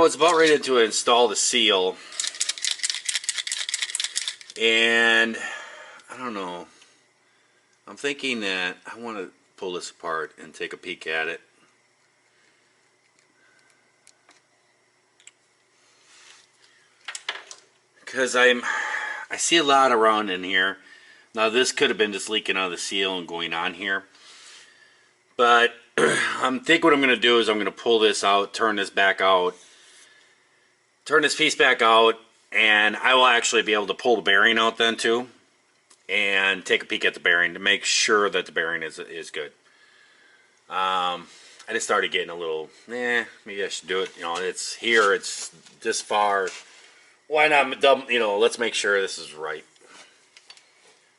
was about ready to install the seal, and I don't know. I'm thinking that I want to pull this apart and take a peek at it. Because I see a lot around in here. Now this could have been just leaking out of the seal and going on here. But I think what I'm going to do is I'm going to pull this out, turn this back out, turn this piece back out, and I will actually be able to pull the bearing out then too, and take a peek at the bearing to make sure that the bearing is good. I just started getting a little, maybe I should do it. You know, it's here, it's this far. Why not, you know, let's make sure this is right.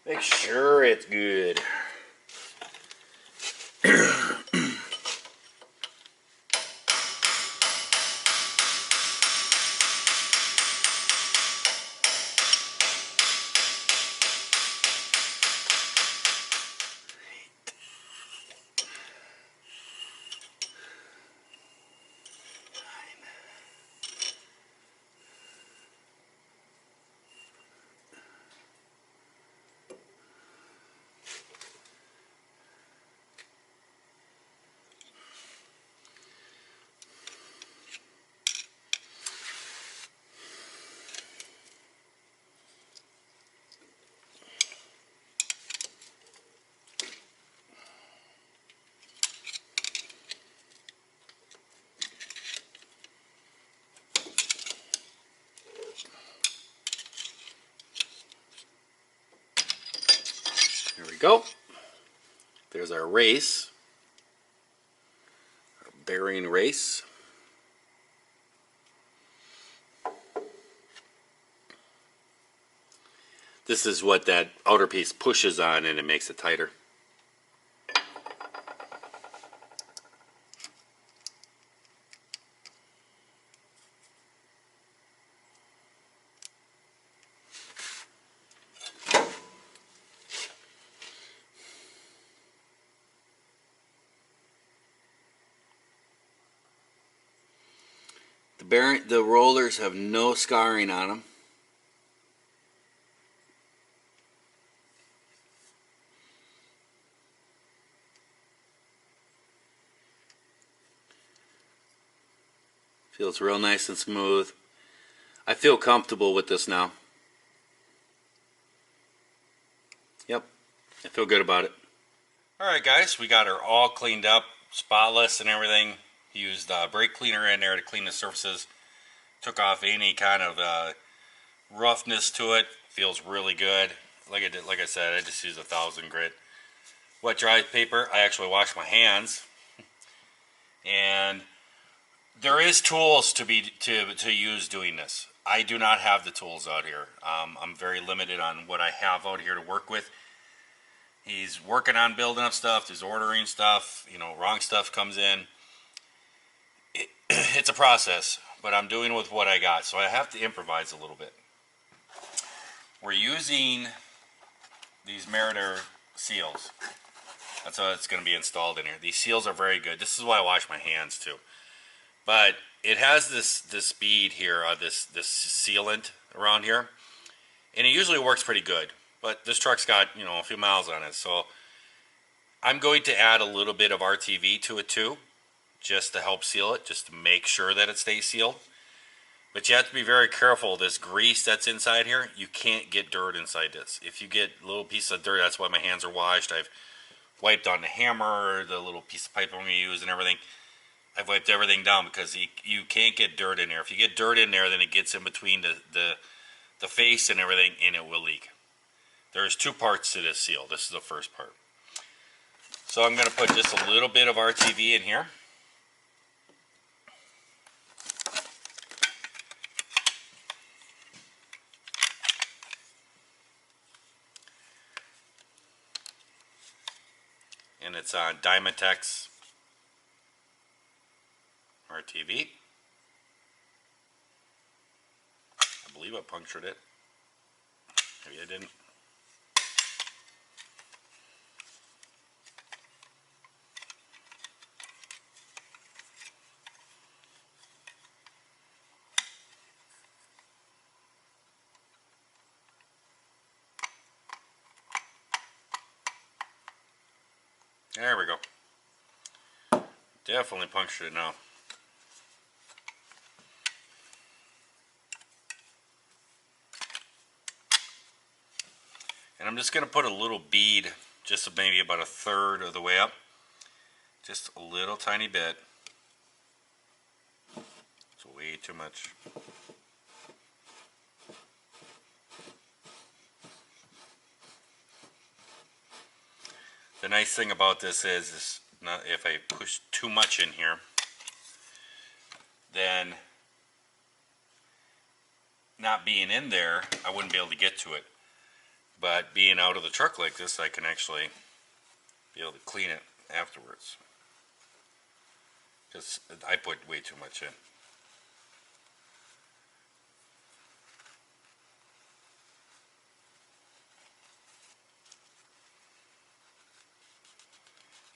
Make sure it's good. Here we go. There's our race, our bearing race. This is what that outer piece pushes on, and it makes it tighter. The rollers have no scarring on them. Feels real nice and smooth. I feel comfortable with this now. Yep, I feel good about it. Alright guys, we got her all cleaned up, spotless and everything. Used brake cleaner in there to clean the surfaces. Took off any kind of roughness to it. Feels really good. Like I said, I just used 1000 grit wet dry paper. I actually washed my hands. And there is tools to use doing this. I do not have the tools out here. I'm very limited on what I have out here to work with. He's working on building up stuff. He's ordering stuff. You know, wrong stuff comes in. It's a process, but I'm doing with what I got, so I have to improvise a little bit. We're using these Meritor seals. That's how it's going to be installed in here. These seals are very good. This is why I wash my hands too. But it has this bead here, this sealant around here, and it usually works pretty good. But this truck's got, you know, a few miles on it, so I'm going to add a little bit of RTV to it too, just to help seal it, just to make sure that it stays sealed. But you have to be very careful. This grease that's inside here, you can't get dirt inside this. If you get a little piece of dirt, that's why my hands are washed. I've wiped on the hammer, the little piece of pipe I'm going to use and everything. I've wiped everything down because you can't get dirt in there. If you get dirt in there, then it gets in between the face and everything, and it will leak. There's two parts to this seal. This is the first part. So I'm going to put just a little bit of RTV in here. And it's on Dymatex RTV. I believe I punctured it. Maybe I didn't. There we go. Definitely punctured it now. And I'm just going to put a little bead, just maybe about a third of the way up. Just a little tiny bit. It's way too much. The nice thing about this is not if I push too much in here, then not being in there, I wouldn't be able to get to it. But being out of the truck like this, I can actually be able to clean it afterwards. Because I put way too much in.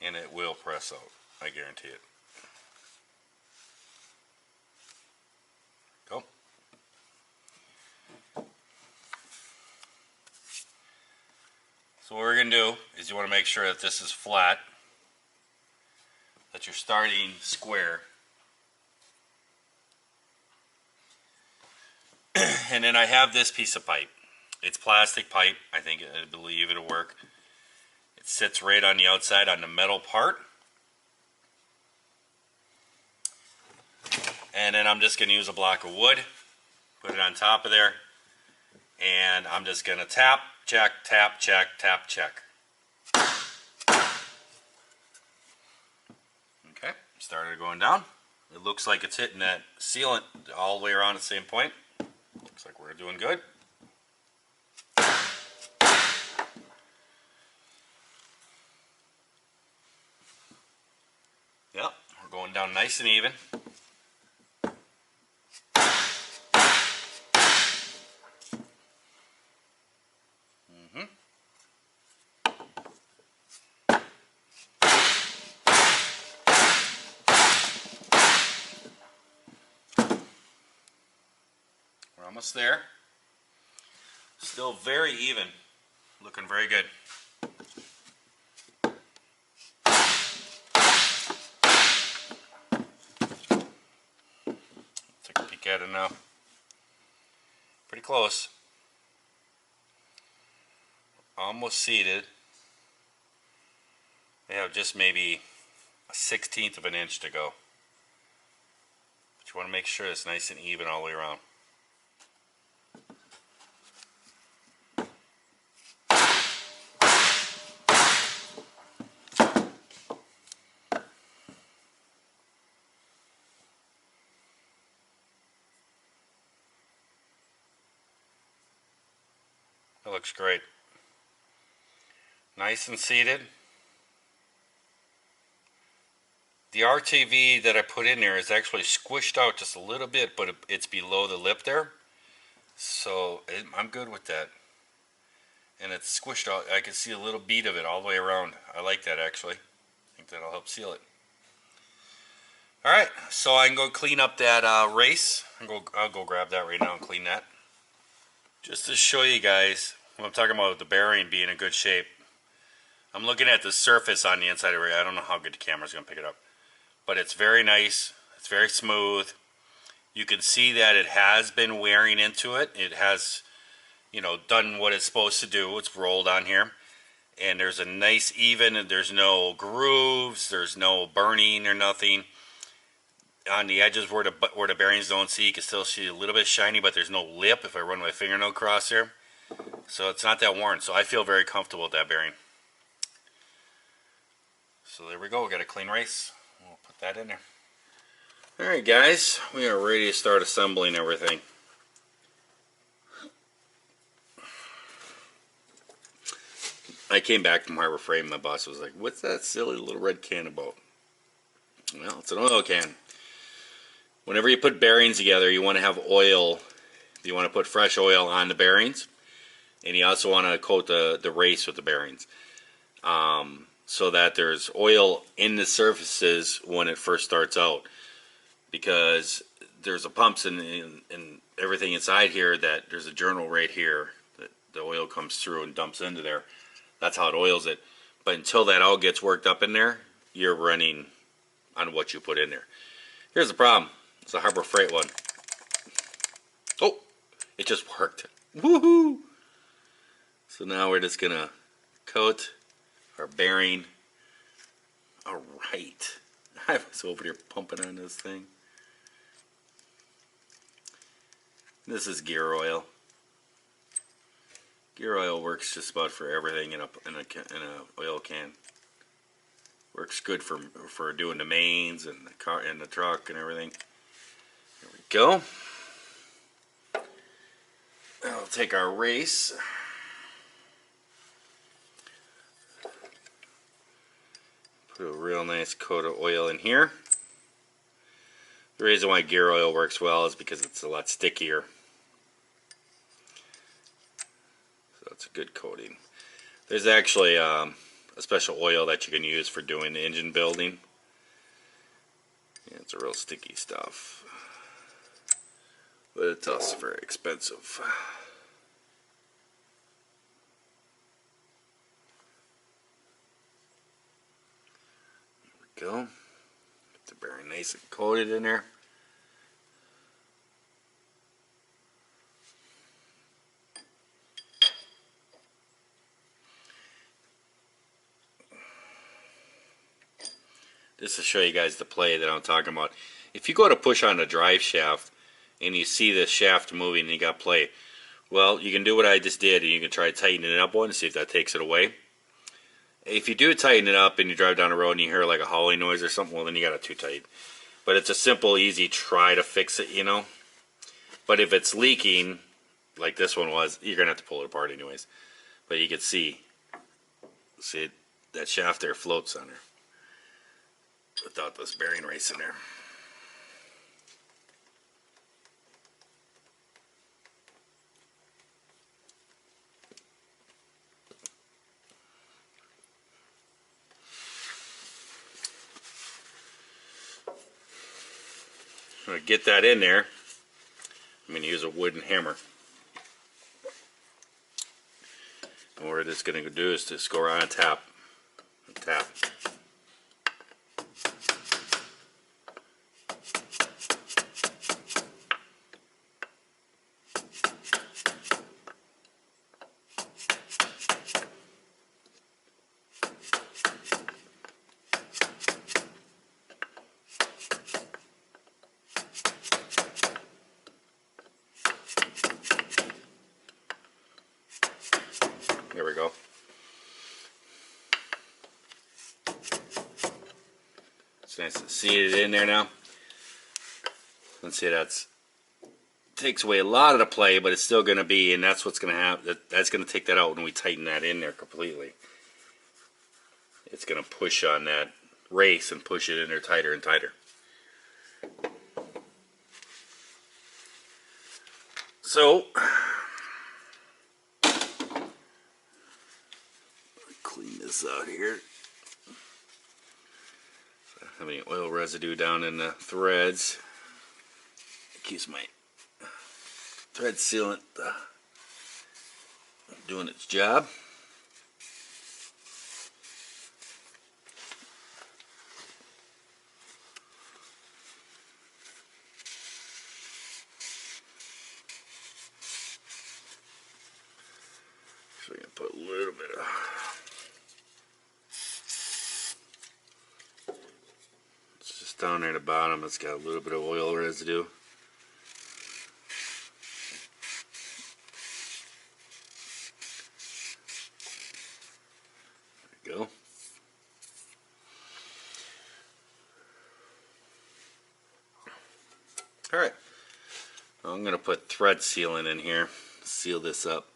And it will press out, I guarantee it. Go. So what we're going to do is you want to make sure that this is flat, that you're starting square. And then I have this piece of pipe. It's plastic pipe. I believe it'll work. It sits right on the outside on the metal part. And then I'm just going to use a block of wood, put it on top of there, and I'm just going to tap, check, tap, check, tap, check. Okay, started going down. It looks like it's hitting that sealant all the way around at the same point. Looks like we're doing good. Yep, we're going down nice and even. We're almost there. Still very even. Looking very good. Take a peek at it now. Pretty close. Almost seated. They have just maybe a 1/16 of an inch to go. But you want to make sure it's nice and even all the way around. That looks great. Nice and seated. The RTV that I put in there is actually squished out just a little bit, but it's below the lip there. So I'm good with that. And it's squished out. I can see a little bead of it all the way around. I like that actually. I think that'll help seal it. Alright, so I can go clean up that race. I'll go grab that right now and clean that. Just to show you guys what I'm talking about, the bearing being in good shape. I'm looking at the surface on the inside of it. I don't know how good the camera's going to pick it up. But it's very nice. It's very smooth. You can see that it has been wearing into it. It has, you know, done what it's supposed to do. It's rolled on here. And there's a nice even, and there's no grooves. There's no burning or nothing. On the edges where the bearings don't see, you can still see a little bit shiny, but there's no lip if I run my fingernail across there. So it's not that worn. So I feel very comfortable with that bearing. So there we go. We got a clean race. We'll put that in there. Alright guys, we are ready to start assembling everything. I came back from Harbor Freight and my boss was like, what's that silly little red can about? Well, it's an oil can. Whenever you put bearings together, you want to have oil. You want to put fresh oil on the bearings. And you also want to coat the race with the bearings. So that there's oil in the surfaces when it first starts out. Because there's a pumps and everything inside here that there's a journal right here that the oil comes through and dumps into there. That's how it oils it. But until that all gets worked up in there, you're running on what you put in there. Here's the problem. It's a Harbor Freight one. Oh, it just worked. Woohoo! So now we're just gonna coat our bearing. All right. I was over here pumping on this thing. This is gear oil. Gear oil works just about for everything in a oil can. Works good for doing the mains and the car and the truck and everything. There we go. I'll take our race. Put a real nice coat of oil in here. The reason why gear oil works well is because it's a lot stickier. So it's a good coating. There's actually a special oil that you can use for doing the engine building. Yeah, it's a real sticky stuff. But it's also very expensive. There we go. Get the bearing nice and coated in there. Just to show you guys the play that I'm talking about. If you go to push on the drive shaft and you see the shaft moving and you got play, well, you can do what I just did and you can try tightening it up one and see if that takes it away. If you do tighten it up and you drive down the road and you hear like a hauling noise or something, well then you got it too tight. But it's a simple, easy try to fix it, you know. But if it's leaking, like this one was, you're going to have to pull it apart anyways. But you can see that shaft there floats on there. Without this bearing race in there. I'm going to get that in there. I'm going to use a wooden hammer. And what we're just going to do is just go around and tap. And tap. There we go. It's nice and seated in there now. Let's see, takes away a lot of the play, but it's still going to be, and that's what's going to happen. That's going to take that out when we tighten that in there completely. It's going to push on that race and push it in there tighter and tighter. So, clean this out here. I have any oil residue down in the threads. It keeps my thread sealant doing its job. So we're going to put a little bit of, it's just down there at the bottom, it's got a little bit of oil residue. There we go. Alright, I'm going to put thread sealant in here, seal this up.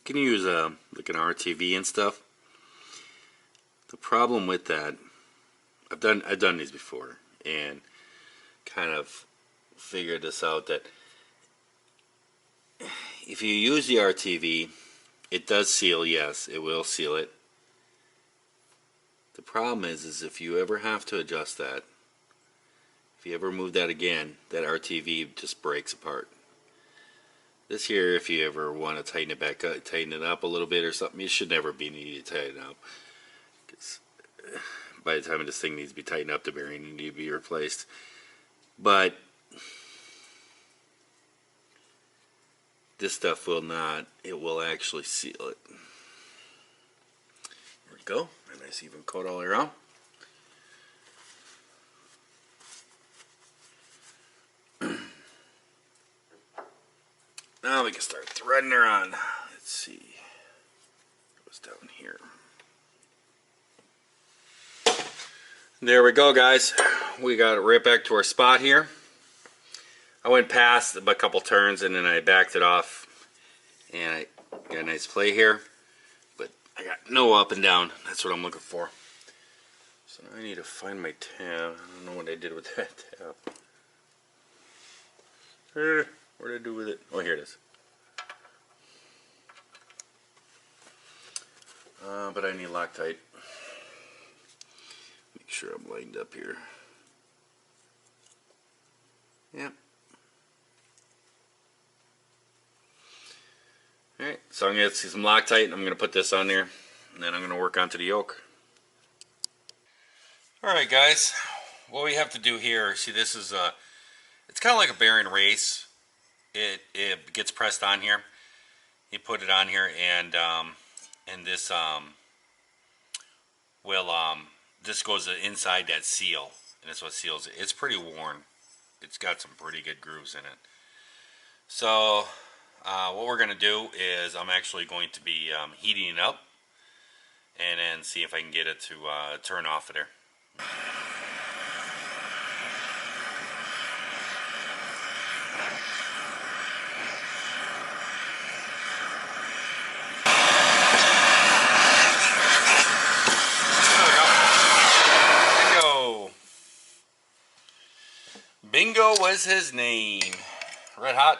can use like an RTV and stuff. The problem with that, I've done these before and kind of figured this out, that if you use the RTV, it does seal. Yes, it will seal it. The problem is if you ever have to adjust that, if you ever move that again, that RTV just breaks apart. This here, if you ever want to tighten it back up, tighten it up a little bit or something, you should never be needed to tighten up. Because by the time this thing needs to be tightened up, the bearing needs to be replaced. But this stuff will not. It will actually seal it. There we go. A nice even coat all around. Now we can start threading her on. Let's see. It was down here. There we go, guys. We got it right back to our spot here. I went past a couple turns and then I backed it off, and I got a nice play here, but I got no up and down. That's what I'm looking for. So now I need to find my tab. I don't know what I did with that tab. What did I do with it? Oh, here it is. But I need Loctite. Make sure I'm lined up here. Yep. Alright, so I'm going to see some Loctite, and I'm going to put this on there, and then I'm going to work onto the yoke. Alright guys, what we have to do here, see, this is it's kind of like a bearing race. It gets pressed on here. You put it on here, and this this goes inside that seal, and that's what seals it. It's pretty worn. It's got some pretty good grooves in it. So what we're going to do is I'm actually going to be heating it up, and then see if I can get it to turn off of there. Bingo was his name. Red hot.